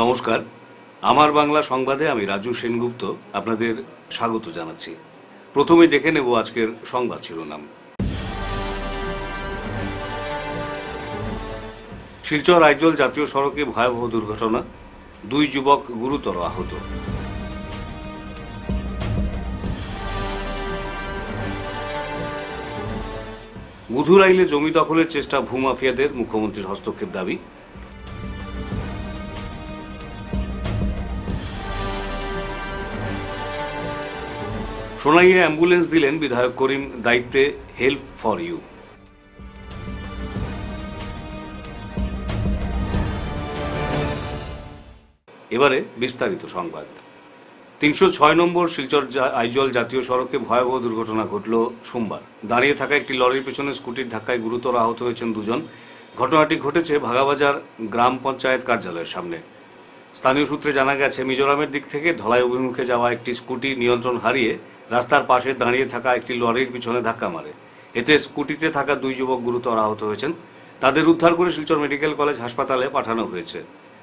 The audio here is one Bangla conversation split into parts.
নমস্কার, আমার বাংলা সংবাদে আমি রাজু সেনগুপ্ত আপনাদের স্বাগত জানাচ্ছি। প্রথমে দেখে নেব আজকের সংবাদ শিরোনাম। শিলচর আইজল জাতীয় সড়কে ভয়াবহ দুর্ঘটনা, 2 যুবক গুরুতর আহত। বুধুরাইলে জমি দখলের চেষ্টা ভূমাফিয়াদের, মুখ্যমন্ত্রীর হস্তক্ষেপ দাবি। সোনাইয়ে অ্যাম্বুলেন্স দিলেন বিধায়ক করিম, দায়িত্বে হেল্প ফর ইউ। এবারে বিস্তারিত সংবাদ। 306 নম্বর শিলচর আইজল জাতীয় সড়কে ভয়াবহ দুর্ঘটনা ঘটল সোমবার। দাঁড়িয়ে থাকা একটি লরির পেছনে স্কুটির ধাক্কায় গুরুতর আহত হয়েছেন 2 জন। ঘটনাটি ঘটেছে ভাগাবাজার গ্রাম পঞ্চায়েত কার্যালয়ের সামনে। স্থানীয় সূত্রে জানা গেছে, মিজোরামের দিক থেকে ধলাই অভিমুখে যাওয়া একটি স্কুটি নিয়ন্ত্রণ হারিয়ে রাস্তার পাশে দাঁড়িয়ে থাকা একটি লরির পিছনে ধাক্কা মারে। এতে স্কুটিতে থাকা 2 যুবক গুরুতর আহত হয়েছেন। তাদের উদ্ধার করে শিলচর মেডিকেল কলেজ হাসপাতালে পাঠানো হয়েছে।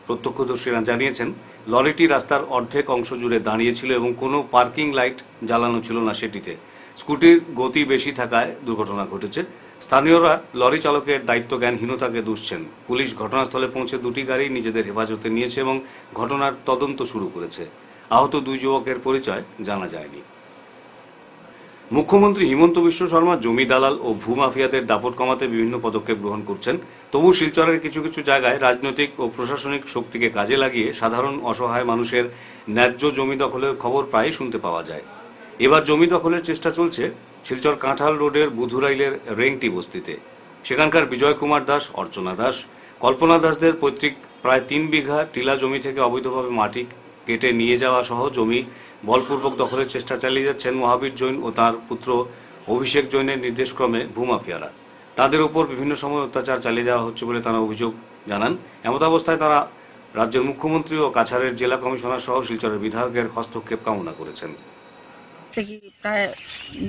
প্রত্যক্ষদর্শীরা জানিয়েছেন, লরিটি রাস্তার অর্ধেক অংশ জুড়ে দাঁড়িয়েছিল এবং কোনো পার্কিং লাইট জ্বালানো ছিল না সেটিতে। স্কুটির গতি বেশি থাকায় দুর্ঘটনা ঘটেছে। স্থানীয়রা লরি চালকের দায়িত্বজ্ঞানহীনতাকে দুষছেন। পুলিশ ঘটনাস্থলে পৌঁছে 2টি গাড়ি নিজেদের হেফাজতে নিয়েছে এবং ঘটনার তদন্ত শুরু করেছে। আহত 2 যুবকের পরিচয় জানা যায়নি। মুখ্যমন্ত্রী হিমন্ত বিশ্ব শর্মা জমি দালাল ও ভূমাফিয়াদের দাপট কমাতে বিভিন্ন পদক্ষেপ গ্রহণ করছেন। তবু শিলচরের কিছু কিছু জায়গায় রাজনৈতিক ও প্রশাসনিক শক্তিকে কাজে লাগিয়ে সাধারণ অসহায় মানুষের ন্যায্য জমি দখলের খবর প্রায়ই শুনতে পাওয়া যায়। এবার জমি দখলের চেষ্টা চলছে শিলচর কাঁঠাল রোডের বুধুরাইলের রেংটি বস্তিতে। সেখানকার বিজয় কুমার দাস, অর্চনা দাস, কল্পনা দাসদের পৈতৃক প্রায় 3 বিঘা টিলা জমি থেকে অবৈধভাবে মাটি কেটে নিয়ে যাওয়া সহ জমি বলপূর্বক দখলের চেষ্টা চালিয়ে যাচ্ছেন মহাবীর জৈন ও তার পুত্র অভিষেক জৈনের নির্দেশক্রমে ভূমাফিয়ারা। তাদের উপর বিভিন্ন সময় অত্যাচার চালিয়ে যাওয়া হচ্ছে বলে তারা অভিযোগ জানান। এমতাবস্থায় তারা রাজ্যের মুখ্যমন্ত্রী ও কাছাড়ের জেলা কমিশনার সহ শিলচরের বিধায়কের হস্তক্ষেপ কামনা করেছেন। প্রায়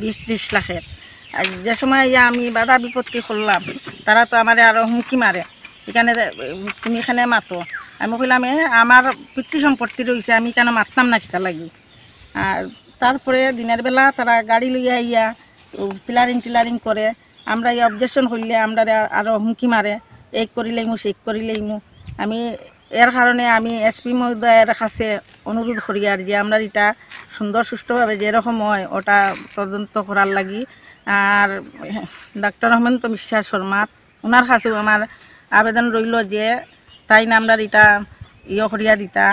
20-30 লাখের যে সময় আমি বাধা বিপত্তি করলাম, তারা তো আমার আরো হুমকি মারে, এখানে তুমি এখানে মাতো। আমি কইলাম আমার পিতৃ সম্পত্তি রয়েছে, আমি কেন মারতাম না কিতা লাগি। আর তারপরে দিনের বেলা তারা গাড়ি লইয়া ইয়া টিলারিং করে, আমরা এই অবজেকশন করলে আমরা আরো হুমকি মারে, এই করিলেইমু সেই করিলেইমু। আমি এর কারণে আমি এসপি মহোদয়ের কাছে অনুরোধ করি আর যে আমরা এটা সুন্দর সুষ্ঠুভাবে যেরকম হয় ওটা তদন্ত করার লাগি। আর ডাক্তার হেমন্ত বিশ্ব শর্মা ওনার কাছেও আমার আবেদন রইল যে তাই না আমরা এটা করিয়া দিতা,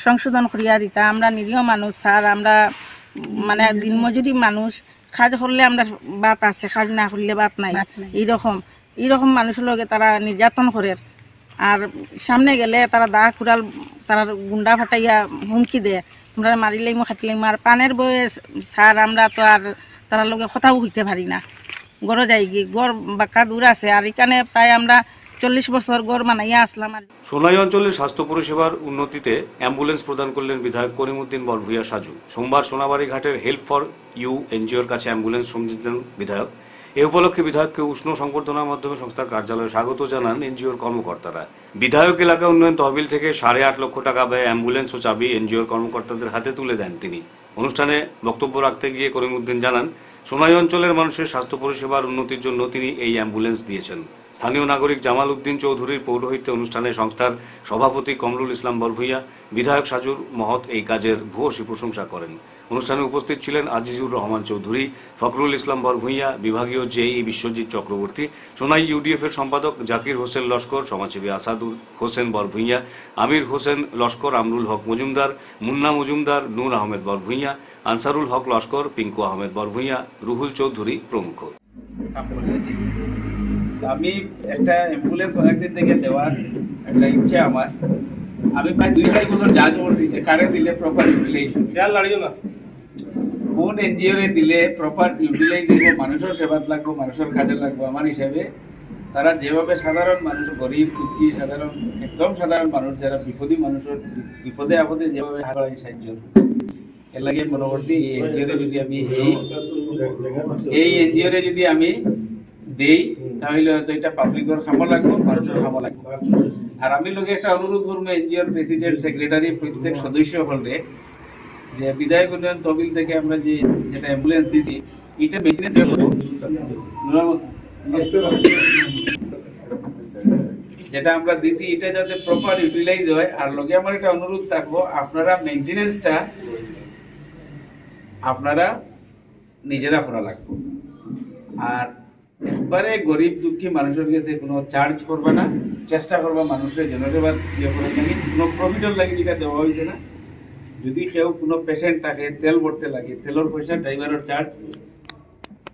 সংশোধন করিয়া দিতা। আমরা নিরীহ মানুষ স্যার, আমরা মানে দিনমজুরি মানুষ, কাজ করলে আমরা বাত আছে, কাজ না করলে বাত নাই। এইরকম মানুষের লগে তারা নির্যাতন করে। আর সামনে গেলে তারা দা কুড়াল, তারা গুন্ডা ফাটাইয়া হুমকি দেয়, তোমরা মারিলেইমু খাটিলেইমু। আর পানের বয়স স্যার, আমরা তো আর তার লগে কথাও হইতে পারি না। গড় যাই গিয়ে গড় বাঁকা দূর আছে, আর এখানে প্রায় আমরা 40 বছর গড় মানাইয়া আসলাম। সোনাই অঞ্চলের স্বাস্থ্য পরিষেবার উন্নতিতে অ্যাম্বুলেন্স প্রদান করলেন বিধায়ক করিমউদ্দিন বরভূয়া সাজু। সোমবার সোনাবাড়ি ঘাটের হেল্প ফর ইউ এনজিওর কাছে অ্যাম্বুলেন্স সঙ্গী দেন বিধায়ক। এ উপলক্ষে বিধায়ককে উষ্ণ সংবর্ধনার মাধ্যমে সংস্থার কার্যালয়ে স্বাগত জানান এনজিওর কর্মকর্তারা। বিধায়ক এলাকা উন্নয়ন তহবিল থেকে 8.5 লক্ষ টাকা ব্যয়ে অ্যাম্বুলেন্স ও চাবি এনজিওর কর্মকর্তাদের হাতে তুলে দেন তিনি। অনুষ্ঠানে বক্তব্য রাখতে গিয়ে করিমউদ্দিন জানান, সোনাই অঞ্চলের মানুষের স্বাস্থ্য পরিষেবার উন্নতির জন্য তিনি এই অ্যাম্বুলেন্স দিয়েছেন। স্থানীয় নাগরিক জামাল উদ্দিন চৌধুরীর পৌরোহিত্যে অনুষ্ঠানে সংস্থার সভাপতি কমরুল ইসলাম বরভূয়া বিধায়ক সাজুর মহৎ এই কাজের ভূয়সী প্রশংসা করেন। অনুষ্ঠানে উপস্থিত ছিলেন আজিজুর রহমান চৌধুরী, ফখরুল ইসলাম বরভূয়া, বিভাগীয় জেই বিশ্বজিৎ চক্রবর্তী, সোনাই ইউডিএফ এর সম্পাদক জাকির হোসেন লস্কর, সমাজসেবী আসাদুল হোসেন বরভূয়া, আমির হোসেন লস্কর, আমরুল হক মজুমদার, মুন্না মজুমদার, নূর আহমেদ বরভূয়া, আনসারুল হক লস্কর, পিঙ্কু আহমেদ বরভূয়া, রুহুল চৌধুরী প্রমুখ। আমি একটা অ্যাম্বুলেন্স অনেকদিন থেকে দেওয়ার একটা ইচ্ছা আমার। আমি প্রায় 2-2.5 বছর যাচ করছি যে কারে দিলে প্রপার ইউটিলাইজেশন, কোন এনজিও রে দিলে প্রপার ইউটিলাইজেশন, মানুষের সেবাত লাগবো, মানুষের কাজে লাগবো। আমার হিসাবে তারা যেভাবে সাধারণ মানুষ, গরিব দুঃখী সাধারণ, একদম সাধারণ মানুষ যারা বিপদী মানুষের বিপদে আপদে যেভাবে হারাই সাহায্য, এর লাগে পরবর্তী এই এনজিও রে যদি আমি এই এনজিও রে যদি আমি দেই, তাহলে হয়তো এটা পাবলিকের খামো লাগবো, মানুষের খামো লাগবো। আর আমি লোকে একটা অনুরোধ করবো এনজিওর প্রেসিডেন্ট সেক্রেটারি প্রত্যেক সদস্য হলে যে বিধায়ক উন্নয়ন তহবিল থেকে আমরা যেটা অ্যাম্বুলেন্স দিছি এটা মেইনটেনেন্স যেটা আমরা দিছি এটা যাতে প্রপার ইউটিলাইজ হয়। আর লোকে আমার একটা অনুরোধ থাকবো, আপনারা মেইনটেনেন্সটা আপনারা নিজেরা করা লাগবে। আর একবারে গরিব দুঃখী মানুষের কাছে কোনো চার্জ করবে না, চেষ্টা করবা মানুষের জনসেবা ইয়ে করার লাগে, কোনো প্রফিটের লাগে এটা দেওয়া হয়েছে না। যদি কেউ কোনো পেশেন্ট থাকে তেল ভরতে লাগে, তেলের পয়সা ড্রাইভারের চার্জ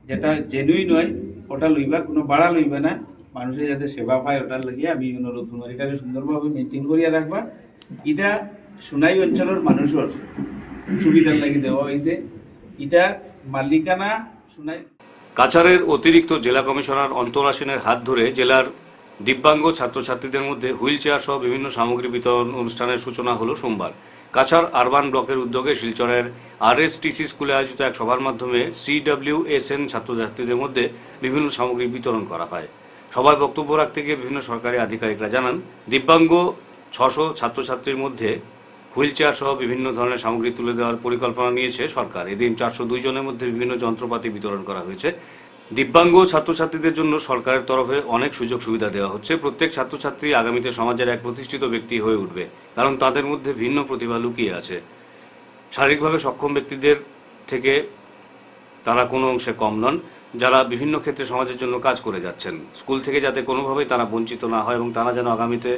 যেটা জেনুইন হয় ওটা লইবা, কোনো ভাড়া লইবে না। মানুষের যাতে সেবা পায় ওটার লাগিয়ে আমি অনুরোধ করবো, এটাকে সুন্দরভাবে মেনটেন করিয়া রাখবা। এটা সোনাই অঞ্চলের মানুষের সুবিধার লাগি দেওয়া হয়েছে, এটা মালিকানা সোনাই। কাছাড়ের অতিরিক্ত জেলা কমিশনার অন্তরা সেনের হাত ধরে জেলার দিব্যাঙ্গ ছাত্রছাত্রীদের মধ্যে হুইল চেয়ার সহ বিভিন্ন সামগ্রী বিতরণ অনুষ্ঠানের সূচনা হলো সোমবার। কাছাড় আরবান ব্লকের উদ্যোগে শিলচরের আরএসটিসি স্কুলে আয়োজিত এক সভার মাধ্যমে CWSN ছাত্রছাত্রীদের মধ্যে বিভিন্ন সামগ্রী বিতরণ করা হয়। সভায় বক্তব্য রাখতে গিয়ে বিভিন্ন সরকারি আধিকারিকরা জানান, দিব্যাঙ্গ 600 ছাত্রছাত্রীর মধ্যে হুইল চেয়ার সহ বিভিন্ন ধরনের সামগ্রী তুলে দেওয়ার পরিকল্পনা নিয়েছে সরকার। এদিন 402 জনের মধ্যে বিভিন্ন যন্ত্রপাতি বিতরণ করা হয়েছে। দিব্যাঙ্গ ছাত্রছাত্রীদের জন্য সরকারের তরফে অনেক সুযোগ সুবিধা দেওয়া হচ্ছে। প্রত্যেক ছাত্রছাত্রী আগামীতে সমাজের এক প্রতিষ্ঠিত ব্যক্তি হয়ে উঠবে, কারণ তাদের মধ্যে ভিন্ন প্রতিভা লুকিয়ে আছে। শারীরিকভাবে সক্ষম ব্যক্তিদের থেকে তারা কোনো অংশে কম নন, যারা বিভিন্ন ক্ষেত্রে সমাজের জন্য কাজ করে যাচ্ছেন। স্কুল থেকে যাতে কোনোভাবেই তারা বঞ্চিত না হয় এবং তারা যেন আগামীতে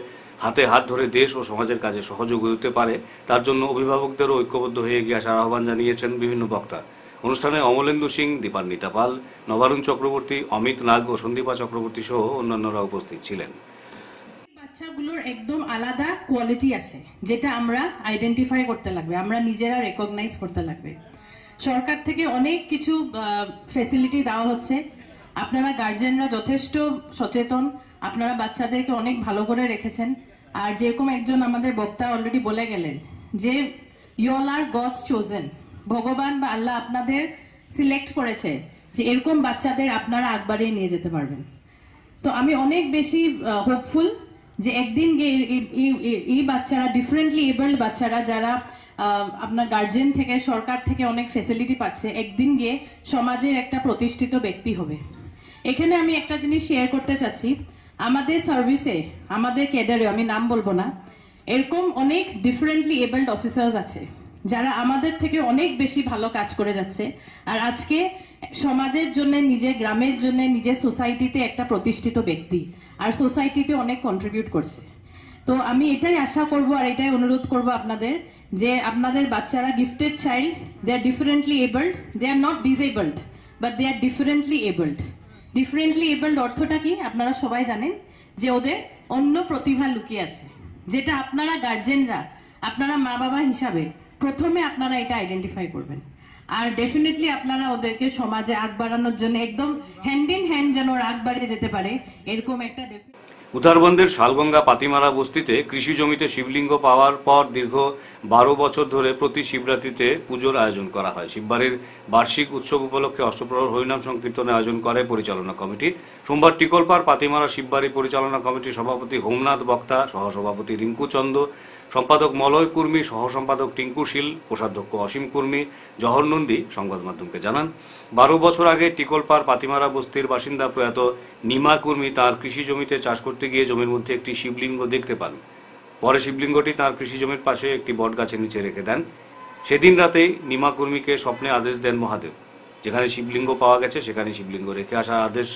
হাতে হাত ধরে দেশ ও সমাজের কাজে সহযোগ হতে পারে, তার জন্য অভিভাবকদেরও ঐক্যবদ্ধ হয়ে এগিয়ে আসার আহ্বান জানিয়েছেন বিভিন্ন বক্তা। অনুষ্ঠানে অমলেন্দু সিং, দীপান্বিতা পাল, নবারুণ চক্রবর্তী, অমিত নাগ ও সন্দীপা চক্রবর্তী সহ অন্যান্যরা উপস্থিত ছিলেন। বাচ্চাগুলোর একদম আলাদা কোয়ালিটি আছে, যেটা আমরা আইডেন্টিফাই করতে লাগবে, আমরা নিজেরা রেকগনাইজ করতে লাগবে। সরকার থেকে অনেক কিছু ফ্যাসিলিটি দেওয়া হচ্ছে, আপনারা গার্জেনরা যথেষ্ট সচেতন, আপনারা বাচ্চাদেরকে অনেক ভালো করে রেখেছেন। আর যেরকম একজন আমাদের বক্তা অলরেডি বলে গেলেন যে you all are gods chosen, ভগবান বা আল্লাহ আপনাদের সিলেক্ট করেছে যে এরকম বাচ্চাদের আপনারা আগ বাড়িয়ে নিয়ে যেতে পারবেন। তো আমি অনেক বেশি হোপফুল যে একদিন গিয়ে এই বাচ্চারা, ডিফারেন্টলি এবল্ড বাচ্চারা যারা আপনার গার্জেন থেকে, সরকার থেকে অনেক ফ্যাসিলিটি পাচ্ছে, একদিন গিয়ে সমাজের একটা প্রতিষ্ঠিত ব্যক্তি হবে। এখানে আমি একটা জিনিস শেয়ার করতে চাচ্ছি, আমাদের সার্ভিসে, আমাদের ক্যাডারে, আমি নাম বলবো না, এরকম অনেক ডিফারেন্টলি এবল্ড অফিসার্স আছে যারা আমাদের থেকে অনেক বেশি ভালো কাজ করে যাচ্ছে, আর আজকে সমাজের জন্য, নিজের গ্রামের জন্য, নিজের সোসাইটিতে একটা প্রতিষ্ঠিত ব্যক্তি, আর সোসাইটিতে অনেক কন্ট্রিবিউট করছে। তো আমি এটাই আশা করব আর এটাই অনুরোধ করব আপনাদের যে আপনাদের বাচ্চারা gifted child, they are differently abled, they are not disabled, but they are differently abled. Differently abled অর্থটা কি আপনারা সবাই জানেন, যে ওদের অন্য প্রতিভা লুকিয়ে আছে, যেটা আপনারা গার্জেনরা, আপনারা মা বাবা হিসাবে প্রথমে আপনারা এটা আইডেন্টিফাই করবেন। আর ডেফিনেটলি আপনারা ওদেরকে সমাজে আগ বাড়ানোর জন্য একদম হ্যান্ড ইন হ্যান্ড যেন আগ বাড়িয়ে যেতে পারে, এরকম একটা উধারবন্দের শালগঙ্গা পাতিমারা বস্তিতে কৃষি জমিতে শিবলিঙ্গ পাওয়ার পর দীর্ঘ 12 বছর ধরে প্রতি শিবরাত্রিতে পুজোর আয়োজন করা হয়। শিববাড়ির বার্ষিক উৎসব উপলক্ষে অষ্টপ্রহর হরিনাম সংকীর্তনের আয়োজন করে পরিচালনা কমিটি। সোমবার টিকলপাড় পাতিমারা শিববাড়ি পরিচালনা কমিটির সভাপতি হোমনাথ বক্তা, সহসভাপতি রিঙ্কু চন্দ, সম্পাদক মলয় কুর্মী, সহ সম্পাদক টিঙ্কু শীল, কোষাধ্যক্ষ অসীম কুর্মী, জহর নন্দী সংবাদ মাধ্যমকে জানান, 12 বছর আগে টিকলপাড় পাতিমারা বস্তির বাসিন্দা প্রয়াত নিমা কুর্মী তাঁর কৃষি জমিতে চাষ করতে গিয়ে জমির মধ্যে একটি শিবলিঙ্গ দেখতে পান। পরে শিবলিঙ্গটি তাঁর কৃষি জমির পাশে একটি বটগাছের নিচে রেখে দেন। সেদিন রাতেই নিমা কুর্মীকে স্বপ্নে আদেশ দেন মহাদেব, যেখানে শিবলিঙ্গ পাওয়া গেছে সেখানে শিবলিঙ্গ রেখে আসার আদেশ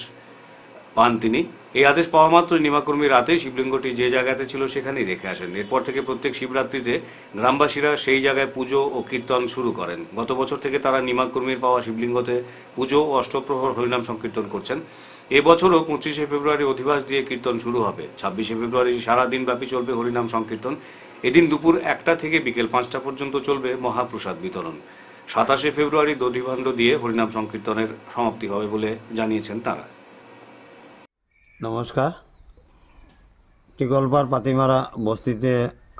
পান তিনি। এই আদেশ পাওয়া মাত্র নিমাকর্মী রাতে শিবলিঙ্গটি যে জায়গাতে ছিল সেখানেই রেখে আসেন। এরপর থেকে প্রত্যেক শিবরাত্রিতে গ্রামবাসীরা সেই জায়গায় পুজো ও কীর্তন শুরু করেন। গত বছর থেকে তারা নিমাকর্মীর পাওয়া শিবলিঙ্গতে পুজো ও অষ্টপ্রহর হরিনাম সংকীর্তন করছেন। এবছরও 25শে ফেব্রুয়ারি অধিবাস দিয়ে কীর্তন শুরু হবে। 26শে ফেব্রুয়ারি সারা দিনব্যাপী চলবে হরিনাম সংকীর্তন। এদিন দুপুর 1টা থেকে বিকেল 5টা পর্যন্ত চলবে মহাপ্রসাদ বিতরণ। 27শে ফেব্রুয়ারি দধিভাণ্ড দিয়ে হরিনাম সংকীর্তনের সমাপ্তি হবে বলে জানিয়েছেন তারা। নমস্কার। টিকলপাড় পাতিমারা বস্তিতে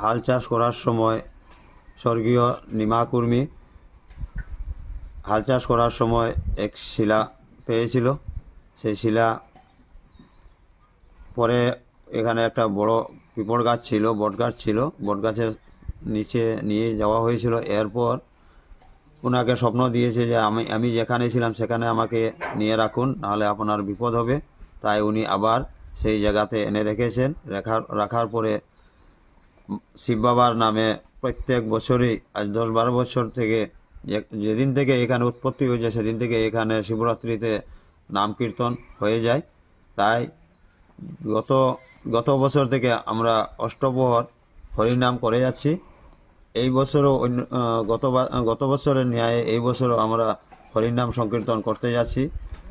হাল চাষ করার সময় স্বর্গীয় নিমা কুর্মী হাল চাষ করার সময় এক শিলা পেয়েছিল। সেই শিলা পরে এখানে একটা বড় পিপড় গাছ ছিল, বট গাছ ছিল, বট গাছের নিচে নিয়ে যাওয়া হয়েছিল। এরপর ওনাকে স্বপ্ন দিয়েছে যে আমি যেখানে ছিলাম সেখানে আমাকে নিয়ে রাখুন, নাহলে আপনার বিপদ হবে। তাই উনি আবার সেই জায়গাতে এনে রেখেছেন। রাখার পরে শিব বাবার নামে প্রত্যেক বছরই আজ 10-12 বছর থেকে যেদিন থেকে এখানে উৎপত্তি হয়েছে সেদিন থেকে এখানে শিবরাত্রিতে নাম কীর্তন হয়ে যায়। তাই গত বছর থেকে আমরা অষ্টপ্রহর হরিনাম করে যাচ্ছি। এই বছরও গত বছরের ন্যায় এই বছরও আমরা হরিনাম সংকীর্তন করতে যাচ্ছি।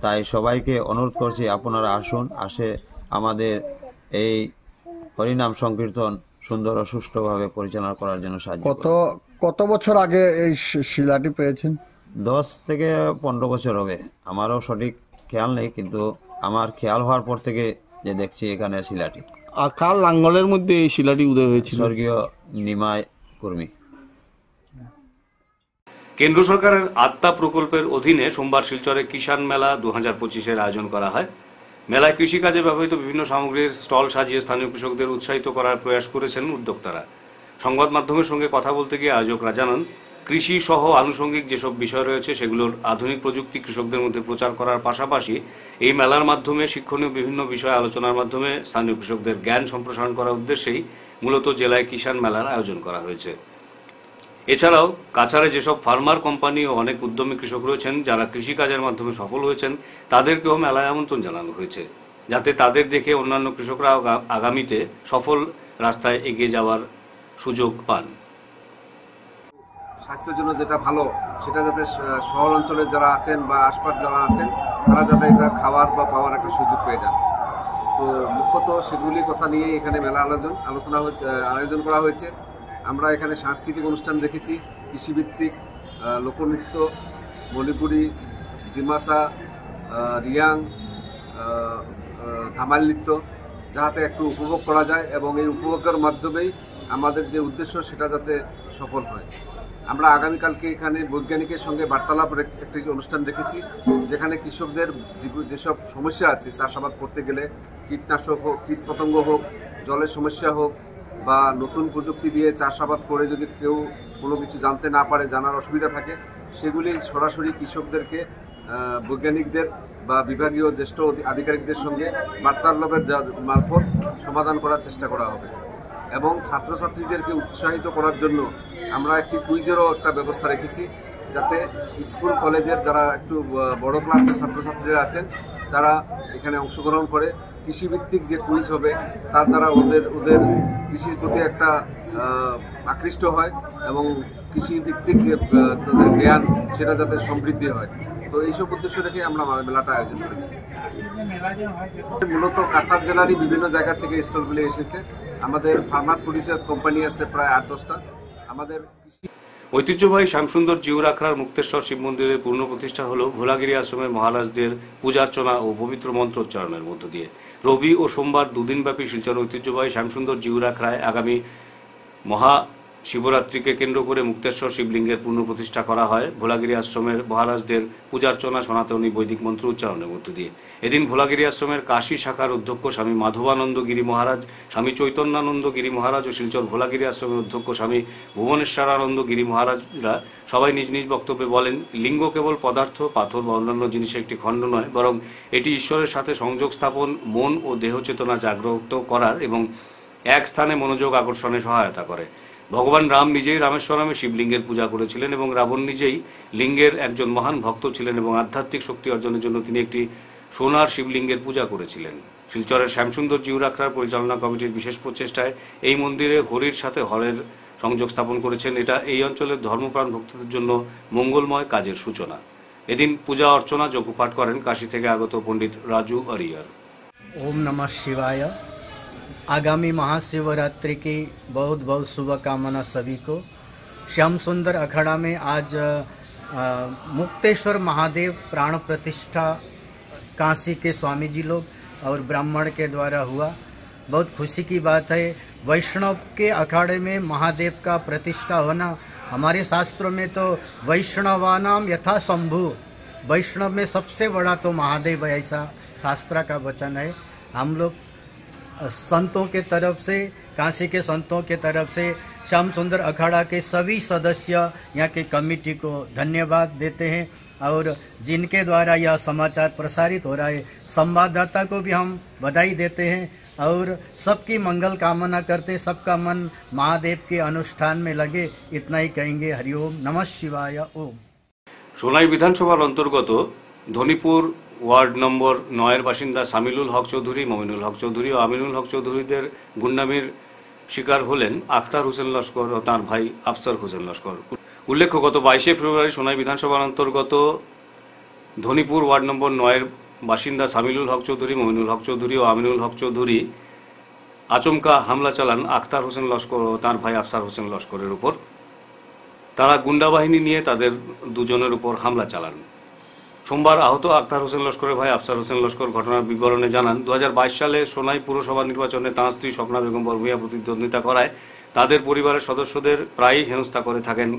তাই সবাইকে অনুরোধ করছি আপনারা আসুন, আমাদের এই হরিনাম সংকীর্তন সুন্দর ও সুষ্ঠুভাবে পরিচালনা করার জন্য সাহায্য কত বছর আগে এই শিলাটি পেয়েছেন? 10 থেকে 15 বছর হবে, আমারও সঠিক খেয়াল নেই, কিন্তু আমার খেয়াল হওয়ার পর থেকে যে দেখছি এখানে শিলাটি। আর কার লাঙ্গলের মধ্যে এই শিলাটি উদয় হয়েছিল? স্বর্গীয় নিমাই কর্মী। কেন্দ্র সরকারের আত্মা প্রকল্পের অধীনে সোমবার শিলচরে কিষাণ মেলা 2025-এর আয়োজন করা হয়। মেলায় কৃষিকাজে ব্যবহৃত বিভিন্ন সামগ্রীর স্টল সাজিয়ে স্থানীয় কৃষকদের উৎসাহিত করার প্রয়াস করেছেন উদ্যোক্তারা। সংবাদ মাধ্যমের সঙ্গে কথা বলতে গিয়ে আয়োজকরা জানান, কৃষি সহ আনুষঙ্গিক যেসব বিষয় রয়েছে সেগুলোর আধুনিক প্রযুক্তি কৃষকদের মধ্যে প্রচার করার পাশাপাশি এই মেলার মাধ্যমে শিক্ষণীয় বিভিন্ন বিষয় আলোচনার মাধ্যমে স্থানীয় কৃষকদের জ্ঞান সম্প্রসারণ করার উদ্দেশ্যেই মূলত জেলায় কিষাণ মেলার আয়োজন করা হয়েছে। এছাড়াও কাছাড়ে যেসব ফার্মার কোম্পানি ও অনেক উদ্যমী কৃষক রয়েছেন যারা কৃষিকাজের মাধ্যমে সফল হয়েছেন তাদেরকেও মেলায় আমন্ত্রণ জানানো হয়েছে, যাতে তাদের দেখে অন্যান্য কৃষকরাও আগামীতে সফল রাস্তায় এগিয়ে যাওয়ার সুযোগ পান। স্বাস্থ্যের জন্য যেটা ভালো সেটা যাতে শহর অঞ্চলে যারা আছেন বা আশপাশ যারা আছেন তারা যাতে এটা খাওয়ার বা পাওয়ার একটা সুযোগ পেয়ে যান। তো মুখ্যত সেগুলি কথা নিয়ে এখানে মেলা আয়োজন করা হয়েছে। আমরা এখানে সাংস্কৃতিক অনুষ্ঠান দেখেছি, কৃষিভিত্তিক লোকনৃত্য, মণিপুরি, ডিমাসা, রিয়াং, ধামাল নৃত্য, যাতে একটু উপভোগ করা যায় এবং এই উপভোগের মাধ্যমেই আমাদের যে উদ্দেশ্য সেটা যাতে সফল হয়। আমরা আগামীকালকে এখানে বৈজ্ঞানিকের সঙ্গে বার্তালাপের একটি অনুষ্ঠান রেখেছি, যেখানে কৃষকদের যেসব সমস্যা আছে চাষাবাদ করতে গেলে, কীটনাশক হোক, কীটপতঙ্গ হোক, জলের সমস্যা হোক বা নতুন প্রযুক্তি দিয়ে চাষাবাদ করে যদি কেউ কোনো কিছু জানতে না পারে, জানার অসুবিধা থাকে, সেগুলি সরাসরি কৃষকদেরকে বৈজ্ঞানিকদের বা বিভাগীয় জ্যেষ্ঠ আধিকারিকদের সঙ্গে বার্তালাপের মারফত সমাধান করার চেষ্টা করা হবে। এবং ছাত্রছাত্রীদেরকে উৎসাহিত করার জন্য আমরা একটি কুইজেরও একটা ব্যবস্থা রেখেছি, যাতে স্কুল কলেজের যারা একটু বড় ক্লাসের ছাত্রছাত্রীরা আছেন তারা এখানে অংশগ্রহণ করে কৃষিভিত্তিক যে কুইজ হবে তার দ্বারা ওদের কৃষির প্রতি একটা আকৃষ্ট হয় এবং কৃষিভিত্তিক যে তাদের জ্ঞান সেটা যাতে সমৃদ্ধি হয়। তো এইসব উদ্দেশ্য রেখে আমরা মেলাটা আয়োজন করেছি। মূলত কাছাড় জেলারই বিভিন্ন জায়গা থেকে স্টলগুলি এসেছে। আমাদের ফার্মার্স প্রডিউসার্স কোম্পানি আছে প্রায় 8-10টা। আমাদের ঐতিহ্যবাহী শ্যামসুন্দর জিউর আখড়ার মুক্তেশ্বর শিব মন্দিরের পূর্ণ প্রতিষ্ঠা হল ভোলাগিরি আশ্রমের মহারাজদের পূজার্চনা ও পবিত্র মন্ত্রোচ্চারণের মধ্য দিয়ে। রবি ও সোমবার দুদিনব্যাপী শিলচর ঐতিহ্যবাহী শ্যামসুন্দর জিউর আখড়ায় আগামী মহাশিবরাত্রিকে কেন্দ্র করে মুক্তেশ্বর শিবলিঙ্গের পূর্ণ প্রতিষ্ঠা করা হয় ভোলাগিরি আশ্রমের মহারাজদের পূজার্চনা সনাতনী বৈদিক মন্ত্র উচ্চারণের মধ্য দিয়ে। এদিন ভোলাগিরি আশ্রমের কাশী শাখার অধ্যক্ষ স্বামী মাধবানন্দ গিরি মহারাজ, স্বামী চৈতন্যানন্দ গিরি মহারাজ ও শিলচর ভোলাগিরি আশ্রমের অধ্যক্ষ স্বামী ভুবনেশ্বরানন্দ গিরি মহারাজরা সবাই নিজ নিজ বক্তব্যে বলেন, লিঙ্গ কেবল পদার্থ, পাথর বা অন্যান্য জিনিসের একটি খণ্ড নয়, বরং এটি ঈশ্বরের সাথে সংযোগ স্থাপন, মন ও দেহ চেতনা জাগ্রত করার এবং এক স্থানে মনোযোগ আকর্ষণে সহায়তা করে। ভগবান রাম নিজেই রামেশ্বরমে শিবলিঙ্গের পূজা করেছিলেন এবং রাবণ নিজেই লিঙ্গের একজন মহান ভক্ত ছিলেন এবং আধ্যাত্মিক শক্তি অর্জনের জন্য তিনি একটি সোনার শিবলিঙ্গের পূজা করেছিলেন। শিলচরের শ্যামসুন্দর জিউর আখড়ার পরিচালনা কমিটির বিশেষ প্রচেষ্টায় এই মন্দিরে হরির সাথে হরের সংযোগ স্থাপন করেছেন। এটা এই অঞ্চলের ধর্মপ্রাণ ভক্তদের জন্য মঙ্গলময় কাজের সূচনা। এদিন পূজা অর্চনা যোগপাঠ করেন কাশী থেকে আগত পণ্ডিত রাজু अरियर। ओम नमः शिवाय। आगामी महाशिवरात्रि की बहुत बहुत शुभकामना सभी को। श्याम सुंदर अखाड़ा में आज मुक्तेश्वर महादेव प्राण प्रतिष्ठा काशी के स्वामी जी लोग और ब्राह्मण के द्वारा हुआ। बहुत खुशी की बात है। वैष्णव के अखाड़े में महादेव का प्रतिष्ठा होना, हमारे शास्त्रों में तो वैष्णवानाम यथा शंभु, वैष्णव में सबसे बड़ा तो महादेव ऐसा शास्त्र का वचन है। हम लोग संतों के तरफ से काशी के संतों के तरफ से श्याम सुंदर अखाड़ा के सभी सदस्य यहाँ के कमेटी को धन्यवाद देते हैं और जिनके द्वारा यह समाचार प्रसारित हो रहा है संवाददाता को भी हम बधाई देते हैं और सबकी मंगल कामना करते हैं। सबका मन महादेव के अनुष्ठान में लगे, इतना ही कहेंगे। हरिओम नमः शिवाय ओम। সোনাই বিধানসভার অন্তর্গত ধনীপুর ওয়ার্ড নম্বর 9-এর বাসিন্দা সামিলুল হক চৌধুরী, মমিনুল হক চৌধুরী ও আমিনুল হক চৌধুরীদের গুন্ডামির শিকার হলেন আখতার হোসেন লস্কর ও তাঁর ভাই আফসার হোসেন লস্কর। উল্লেখ্য, গত 22শে ফেব্রুয়ারি সোনাই বিধানসভার অন্তর্গত ধনীপুর ওয়ার্ড নম্বর 9-এর বাসিন্দা সামিলুল হক চৌধুরী, মমিনুল হক চৌধুরী ও আমিনুল হক চৌধুরী আচমকা হামলা চালান আখতার হোসেন লস্কর ও তাঁর ভাই আফসার হোসেন লস্করের উপর। তারা গুন্ডা বাহিনী নিয়ে তাদের দুজনের উপর হামলা চালান। সোমবার আহত আখতার হোসেন লস্করের ভাই আফসার হোসেন লস্কর ঘটনার বিবরণে জানান, 2022 সালে সোনাই পুরসভা নির্বাচনে তাঁর স্ত্রী স্বপ্না বেগম বরভূঁইয়া প্রতিদ্বন্দ্বিতা করায় তাদের পরিবারের সদস্যদের প্রায়ই হেনস্থা করে থাকেন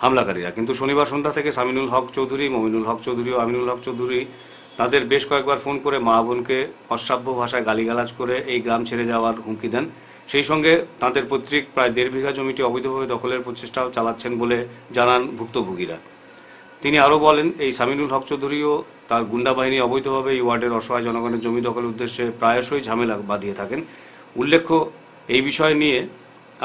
হামলাকারীরা। কিন্তু শনিবার সন্ধ্যা থেকে সামিনুল হক চৌধুরী, মমিনুল হক চৌধুরী ও আমিনুল হক চৌধুরী তাদের বেশ কয়েকবার ফোন করে মা বোনকে অশ্রাব্য ভাষায় গালিগালাজ করে এই গ্রাম ছেড়ে যাওয়ার হুমকি দেন। সেই সঙ্গে তাঁদের পৈতৃক প্রায় 1.5 বিঘা জমিটি অবৈধভাবে দখলের প্রচেষ্টাও চালাচ্ছেন বলে জানান ভুক্তভোগীরা। তিনি আরও বলেন, এই সামিনুল হক চৌধুরীও তার গুন্ডা বাহিনী অবৈধভাবে এই ওয়ার্ডের অসহায় জনগণের জমি দখলের উদ্দেশ্যে প্রায়শই ঝামেলা বাঁধিয়ে থাকেন। উল্লেখ্য, এই বিষয় নিয়ে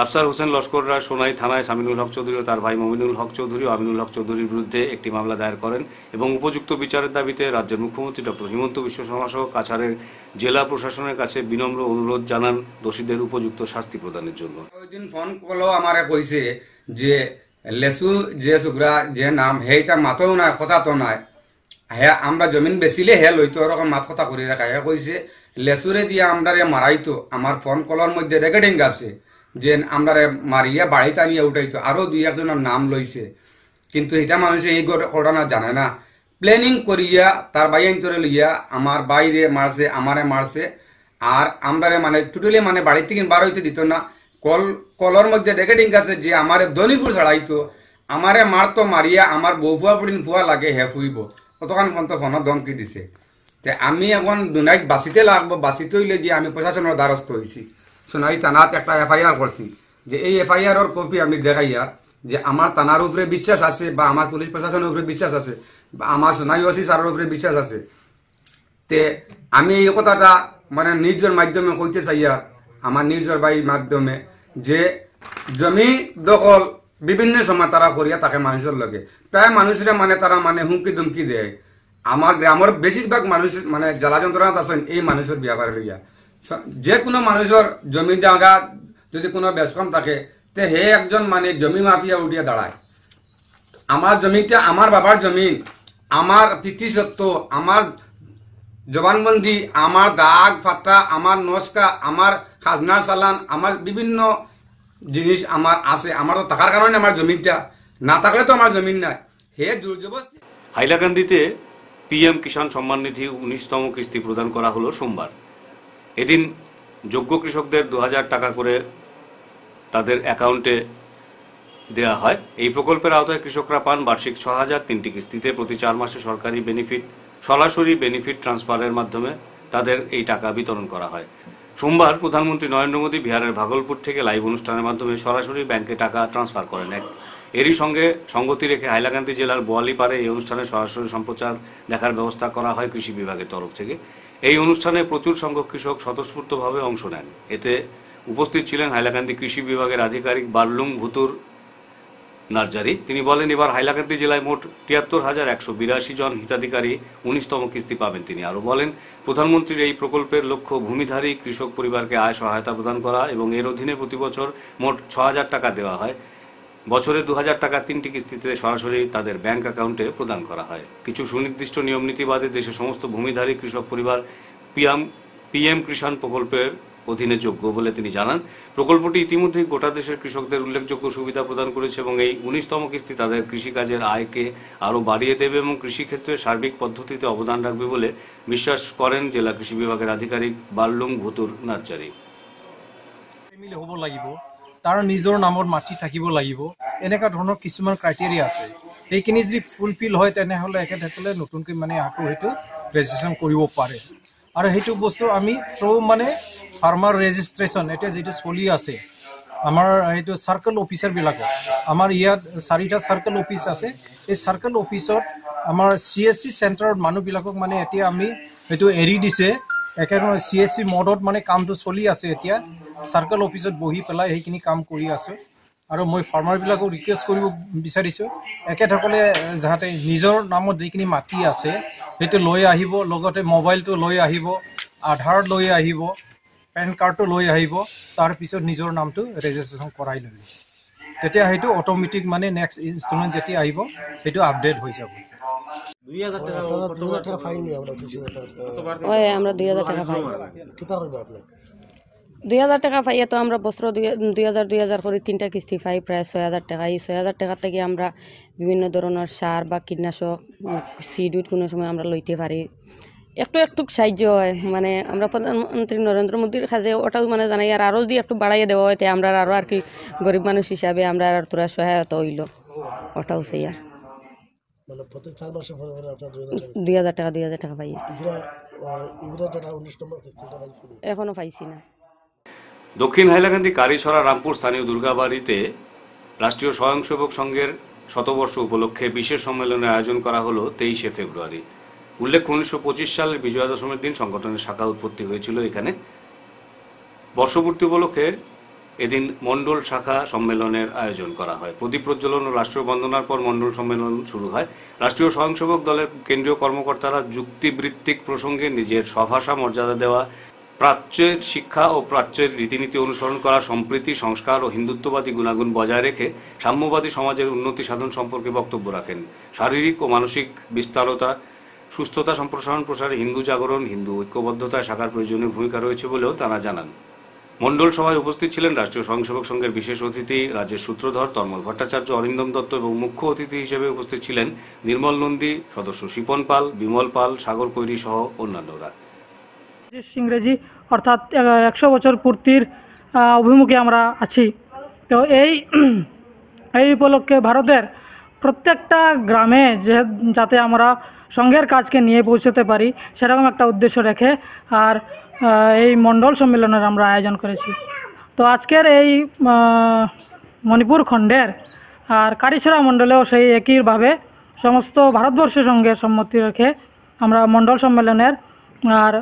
আফসার হোসেন লস্কররা সোনাই থানায় সামিনুল হক চৌধুরী ও তার ভাই মমিনুল হক চৌধুরী ও আমিনুল হক চৌধুরীর বিরুদ্ধে একটি মামলা দায়ের করেন এবং উপযুক্ত বিচারের দাবিতে রাজ্যের মুখ্যমন্ত্রী ডক্টর হিমন্ত বিশ্ব শর্মা সহ কাছাড়ের জেলা প্রশাসনের কাছে বিনম্র অনুরোধ জানান দোষীদের উপযুক্ত শাস্তি প্রদানের জন্য। ওই দিন ফোন কলো আমারে কইছে যে লেসু যে সুগ্রা যে নাম হেইটা মাতও নাই, কথা তো নাই, হ্যাঁ আমরা জমিন বেচিলে হে লইতো, ওরকম মাত কথা করে রাখা। হ্যাঁ কইছে লেসুরে দিয়ে আমরারে মারাইতো। আমার ফোন কলের মধ্যে রেকর্ডিং আছে যে আমরারে মারিয়া বাড়িতে আনিয়া উঠাইতো। আরো 2-1জনের নাম লইছে, কিন্তু এটা মানুষে এই ঘটনা জানে না। প্ল্যানিং করিয়া তার ভাই আইন্তরে লইয়া আমার বাইরে মারছে, আমারে মারছে। আর আমরারে মানে টোটালি মানে বাড়ি থেকে বার হইতে দিত না। কলর মধ্যে রেকর্ডিং আছে যে আমারে দনিপুর ছাড়াইতো, আমারে মারতো, মারিয়া আমার বউ ফুয়া ফুড়িন ফুয়া লাগে হে ফুইব, অতক্ষণ পর্যন্ত ফোনত ধমকি দিছে। তে আমি এখন দুনাইট বাঁচিতে লাগবো, বাঁচিতে হইলে গিয়ে আমি প্রশাসনের দ্বারস্থ হয়েছি। সোনাই থানাত একটা FIR করছি, যে এই FIR কপি আমি দেখাইয়া যে আমার থানার উপরে বিশ্বাস আছে বা আমার পুলিশ প্রশাসনের উপরে বিশ্বাস আছে বা আমার সোনাই ওসি স্যারের উপরে বিশ্বাস আছে। তে আমি এই কথাটা মানে নিজের মাধ্যমে কইতে চাইয়া, আমার নিজের বাড়ির মাধ্যমে, যে জমি দখল বিভিন্ন সময় তারা করিয়া থাকে মানুষের লগে, প্রায় মানুষের মানে তারা মানে হুমকি ধুমকি দেয়। আমার গ্রামের বেশিরভাগ মানুষ মানে জ্বালা যন্ত্রণা আছেন এই মানুষের ব্যাপারে লইয়া। যে কোনো মানুষের জমি জায়গা যদি কোনো বেশকম থাকে তে হে একজন মানে জমি মাফিয়া উঠিয়া দাঁড়ায়। আমার জমিটা আমার বাবার জমিন, আমার পিতৃসত্ত্ব, আমার জবানবন্দি, আমার দাগ ফাটা, আমার নস্কা, আমার খাজনার চালান, আমার বিভিন্ন জিনিস আমার আছে। আমার তো থাকার কারণে আমার জমিনটা, না থাকলে তো আমার জমিন নাই। হে জবরদস্তি। হাইলাকান্দিতে PM কিষাণ সম্মান নিধি 19তম কিস্তি প্রদান করা হলো সোমবার। এদিন যোগ্য কৃষকদের 2000 টাকা করে তাদের অ্যাকাউন্টে দেওয়া হয়। এই প্রকল্পের আওতায় কৃষকরা পান বার্ষিক 6000 3টি কিস্তিতে। প্রতি 4 মাসে সরাসরি বেনিফিট ট্রান্সফারের মাধ্যমে তাদের এই টাকা বিতরণ করা হয়। সোমবার প্রধানমন্ত্রী নরেন্দ্র মোদী বিহারের ভাগলপুর থেকে লাইভ অনুষ্ঠানের মাধ্যমে সরাসরি ব্যাংকে টাকা ট্রান্সফার করেন। এরই সঙ্গে সঙ্গতি রেখে হাইলাকান্দি জেলার বোয়ালিপাড়ে এই অনুষ্ঠানে সরাসরি সম্প্রচার দেখার ব্যবস্থা করা হয় কৃষি বিভাগের তরফ থেকে। এই অনুষ্ঠানে প্রচুর সংখ্যক কৃষক স্বতঃস্ফূর্তভাবে অংশ নেন। এতে উপস্থিত ছিলেন হাইলাকান্দি কৃষি বিভাগের আধিকারিক বারলুং ভুতুর নার্জারি। তিনি বলেন, এবার হাইলাকান্দি জেলায় মোট 73,182 জন হিতাধিকারী 19তম কিস্তি পাবেন। তিনি আরও বলেন, প্রধানমন্ত্রীর এই প্রকল্পের লক্ষ্য ভূমিধারী কৃষক পরিবারকে আয় সহায়তা প্রদান করা এবং এর অধীনে প্রতি বছর মোট 6000 টাকা দেওয়া হয়। বছরে 2000 টাকা 3টি কিস্তিতে সরাসরি তাদের ব্যাংক অ্যাকাউন্টে প্রদান করা হয়। কিছু সুনির্দিষ্ট নিয়ম নীতি বাদে দেশের সমস্ত ভূমিধারী কৃষক পরিবার PM কিষাণ প্রকল্পের অধীনে যোগ্য বলে তিনি জানান। প্রকল্পটি ইতিমধ্যেই গোটা দেশের কৃষকদের উল্লেখযোগ্য সুবিধা প্রদান করেছে এবং এই 19তম কিস্তি তাদের কৃষিকাজের আয়কে আরও বাড়িয়ে দেবে এবং কৃষিক্ষেত্রে সার্বিক পদ্ধতিতে অবদান রাখবে বলে বিশ্বাস করেন জেলা কৃষি বিভাগের আধিকারিক বারলুং ভুতুর নাৰ্জাৰী। হ'ব লাগিব, তাৰ নিজৰ নামৰ মাটি থাকিব লাগিব, এনেকুৱা ধৰণৰ কিছুমান ক্ৰাইটেৰিয়া আছে। সেইখিনি যদি ফুলফিল হয় তেনেহ'লে এখেতসকলে নতুনকৈ মানে আকৌ সেইটো ৰেজিষ্ট্ৰেশ্যন কৰিব পাৰে। আৰু সেইটো বস্তু আমি থ্ৰু মানে ফাৰ্মাৰ ৰেজিষ্ট্ৰেশ্যন এতিয়া যিটো চলি আছে আমাৰ এইটো চাৰ্কেল অফিচাৰবিলাকক আমাৰ ইয়াত 4টা চাৰ্কেল অফিচ আছে এই চাৰ্কেল অফিচত আমাৰ CSC চেণ্টাৰত মানুহবিলাকক মানে এতিয়া আমি এইটো এৰি দিছে একেবাৰে CSC মডত মানে কামটো চলি আছে এতিয়া চাৰ্কেল অফিচত বহি পেলাই সেইখিনি কাম কৰি আছে আৰু মই ফাৰ্মাৰবিলাকক ৰিকুৱেষ্ট কৰিব বিচাৰিছোঁ একেসকলে যাতে নিজৰ নামত যিখিনি মাটি আছে সেইটো লৈ আহিব লগতে মোবাইলটো লৈ আহিব আধাৰ লৈ আহিব পেন কাৰ্ডটো লৈ আহিব তাৰ পিছত নিজৰ নামটো ৰেজিষ্ট্ৰেশ্যন কৰাই ল'ব তেতিয়া সেইটো অটোমেটিক মানে নেক্সট ইনষ্টলমেণ্ট যেতিয়া আহিব সেইটো আপডেট হৈ যাব 2000 টাকা ফাইন নিয়ে আমরা কৃষি ওই আমরা 2000 টাকা পাই কিতা করবে আপনি 2000 টাকা পাইয়া তো আমরা বছর 2000 করে 3টা কিস্তি পাই প্রায় 6000 টাকা এই 6000 টাকা থেকে আমরা বিভিন্ন ধরনের সার বা কীটনাশক সিড কোনো সময় আমরা লইতে পারি একটু একটু সাহায্য হয় মানে আমরা প্রধানমন্ত্রী নরেন্দ্র মোদীর কাছে ওটাও মানে জানাই আর আরও যদি একটু বাড়াইয়ে দেওয়া হয় আমরা আরও আর কি গরিব মানুষ হিসাবে আমরা আর তোরা সহায়তা হইল ওটাও সেই আর মানে প্রতি 4 মাসে পরে পরে আপনারা 2000 টাকা পাই ইবরা যেটা 19 নম্বর কিস্তিটা পাইছি এখনো পাইছি না দক্ষিণ হাইলাকান্দি কারিছড়া রামপুর স্থানীয় দুর্গাবাড়িতে রাষ্ট্রীয় স্বয়ংসেবক সংঘের শতবর্ষ উপলক্ষে বিশেষ সম্মেলনের আয়োজন করা হলো 23 ফেব্রুয়ারি উল্লেখ্য 1925 সালের বিজয়া দশমীর দিন সংগঠনের শাখা উৎপত্তি হয়েছিল এখানে বর্ষপূর্তি উপলক্ষে এদিন মণ্ডল শাখা সম্মেলনের আয়োজন করা হয় প্রদীপ প্রজ্বলন ও রাষ্ট্রীয় বন্দনার পর মণ্ডল সম্মেলন শুরু হয় রাষ্ট্রীয় স্বয়ংসেবক দলের কেন্দ্রীয় কর্মকর্তারা যুক্তিবৃত্তিক প্রসঙ্গে নিজের স্বভাষা মর্যাদা দেওয়া প্রাচ্যের শিক্ষা ও প্রাচ্যের রীতিনীতি অনুসরণ করা সম্প্রীতি সংস্কার ও হিন্দুত্ববাদী গুণাগুণ বজায় রেখে সাম্যবাদী সমাজের উন্নতি সাধন সম্পর্কে বক্তব্য রাখেন শারীরিক ও মানসিক বিস্তারতা সুস্থতা সম্প্রসারণ প্রসারে হিন্দু জাগরণ হিন্দু ঐক্যবদ্ধতায় শাখার প্রয়োজনীয় ভূমিকা রয়েছে বলেও তারা জানান মণ্ডল সভায় উপস্থিত ছিলেন রাষ্ট্রীয় স্বয়ংসেবক সংঘের বিশেষ অতিথি রাজেশ সূত্রধর তন্ময় ভট্টাচার্য অরিন্দম দত্ত এবং মুখ্য অতিথি হিসেবে উপস্থিত ছিলেন নির্মল নন্দী সদস্য শিপন পাল বিমল পাল সাগর কৈরি সহ অন্যান্যরা ইংরেজি অর্থাৎ 100 বছর পূর্তির অভিমুখে আমরা আছি তো এই উপলক্ষে ভারতের প্রত্যেকটা গ্রামে যাতে আমরা সংঘের কাজকে নিয়ে পৌঁছতে পারি সেরকম একটা উদ্দেশ্য রেখে আর এই মণ্ডল সম্মেলনের আমরা আয়োজন করেছি তো আজকের এই মণিপুর খণ্ডের আর কারিছড়া মণ্ডলেও সেই একইভাবে সমস্ত ভারতবর্ষের সঙ্গে সম্মতি রেখে আমরা মণ্ডল সম্মেলনের আর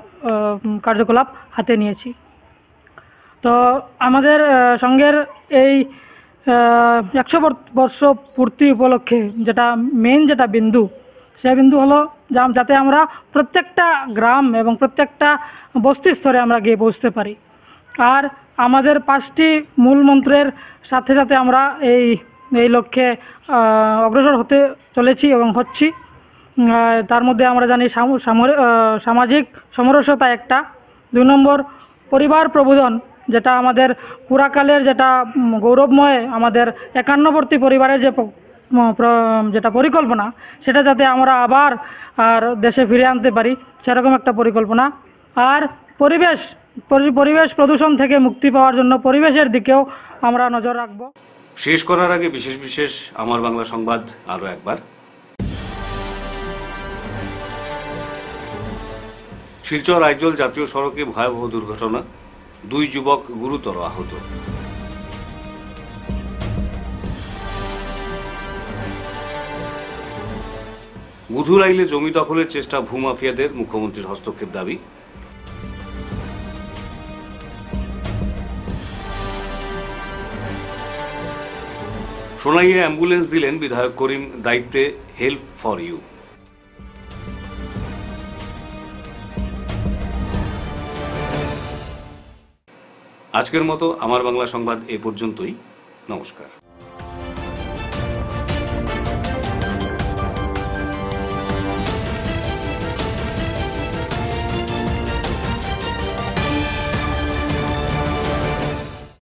কার্যকলাপ হাতে নিয়েছি তো আমাদের সংঘের এই 100 বর্ষ পূর্তি উপলক্ষে যেটা মেইন যেটা বিন্দু সেই বিন্দু হলো যাতে আমরা প্রত্যেকটা গ্রাম এবং প্রত্যেকটা বস্তি স্তরে আমরা গিয়ে পৌঁছতে পারি আর আমাদের 5টি মূল মন্ত্রের সাথে সাথে আমরা এই লক্ষ্যে অগ্রসর হতে চলেছি এবং হচ্ছি তার মধ্যে আমরা জানি সামাজিক সমরসতা একটা 2 নম্বর পরিবার প্রবোধন যেটা আমাদের পুরাকালের যেটা গৌরবময় আমাদের 51বর্তী পরিবারের যেটা পরিকল্পনা সেটা যাতে আমরা আবার আর দেশে ফিরে আনতে পারি সেরকম একটা পরিকল্পনা আর পরিবেশ প্রদূষণ থেকে মুক্তি পাওয়ার জন্য পরিবেশের দিকেও আমরা নজর রাখব শেষ করার আগে বিশেষ আমার বাংলা সংবাদ আরো একবার শিলচর আইজল জাতীয় সড়কে ভয়াবহ দুর্ঘটনা 2 যুবক গুরুতর আহত বুধুরাইলে জমি দখলের চেষ্টা ভূমাফিয়াদের মুখ্যমন্ত্রীর হস্তক্ষেপ দাবি সোনাইয়ে অ্যাম্বুলেন্স দিলেন বিধায়ক করিম দায়িত্বে হেল্প ফর ইউ আজকের মতো আমার বাংলা সংবাদ এ পর্যন্তই নমস্কার।